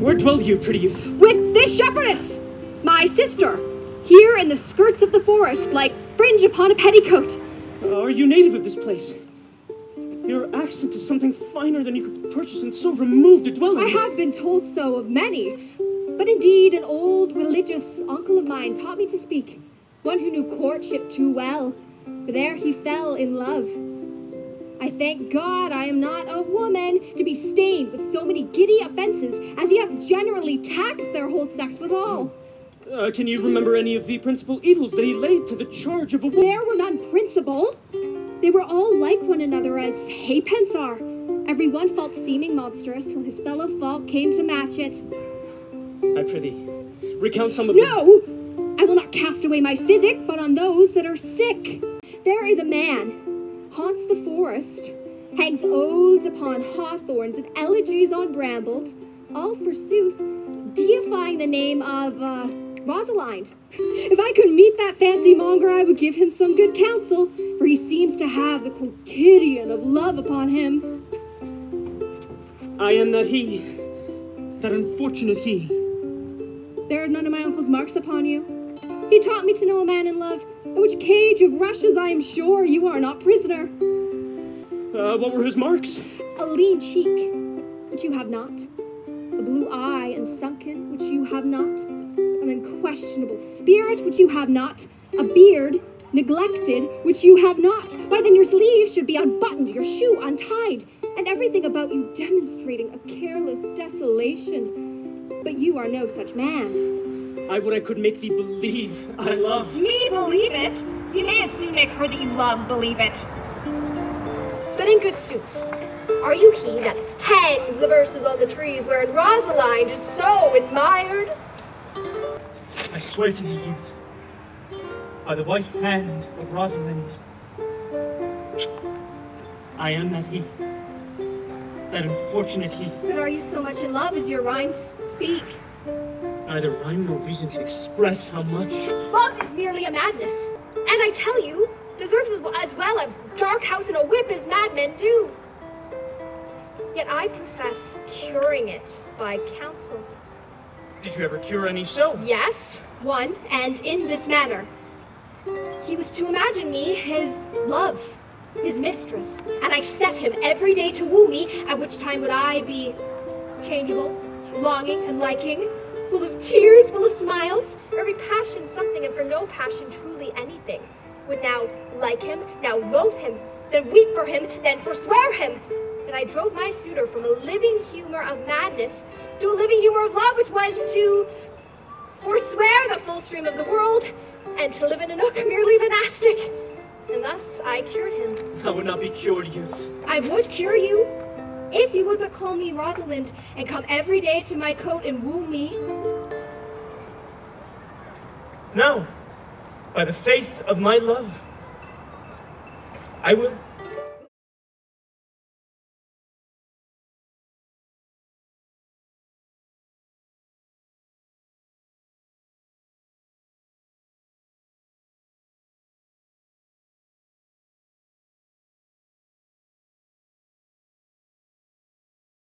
Where dwell you, pretty youth? With this shepherdess, my sister, here in the skirts of the forest, like fringe upon a petticoat. Are you native of this place? Your accent is something finer than you could purchase in so removed a dwelling. I have been told so of many, but indeed an old religious uncle of mine taught me to speak, one who knew courtship too well, for there he fell in love. I thank God I am not a woman to be stained with so many giddy offences as he hath generally taxed their whole sex withal. Can you remember any of the principal evils that he laid to the charge of a woman? There were none principal. They were all like one another as halfpence are, every one fault seeming monstrous till his fellow fault came to match it. I prithee, recount some of them. No! I will not cast away my physic, but on those that are sick. There is a man, haunts the forest, hangs odes upon hawthorns and elegies on brambles, all forsooth deifying the name of, Rosalind. If I could meet that fancy monger, I would give him some good counsel, for he seems to have the quotidian of love upon him. I am that he, that unfortunate he. There are none of my uncle's marks upon you. He taught me to know a man in love, in which cage of rushes I am sure you are not prisoner. What were his marks? A lean cheek, which you have not. A blue eye and sunken, which you have not. An unquestionable spirit, which you have not. A beard, neglected, which you have not. Why then your sleeves should be unbuttoned, your shoe untied, and everything about you demonstrating a careless desolation. But you are no such man. I would I could make thee believe I love. Me believe it? You may as soon make her that you love believe it. But in good sooth, are you he that hangs the verses on the trees wherein Rosalind is so admired? I swear to thee, youth, by the white hand of Rosalind, I am that he, that unfortunate he. But are you so much in love as your rhymes speak? Neither rhyme nor reason can express how much. Love is merely a madness, and I tell you, deserves as well a dark house and a whip as madmen do. Yet I profess curing it by counsel. Did you ever cure any so? Yes, one, and in this manner. He was to imagine me his love, his mistress, and I set him every day to woo me, at which time would I be changeable, longing and liking, full of tears, full of smiles, for every passion something, and for no passion truly anything. Would now like him, now loathe him, then weep for him, then forswear him. That I drove my suitor from a living humor of madness to a living humor of love, which was to forswear the full stream of the world and to live in a nook merely monastic. And thus I cured him. I would not be cured, youth. I would cure you, if you would but call me Rosalind and come every day to my coat and woo me. No, by the faith of my love, I will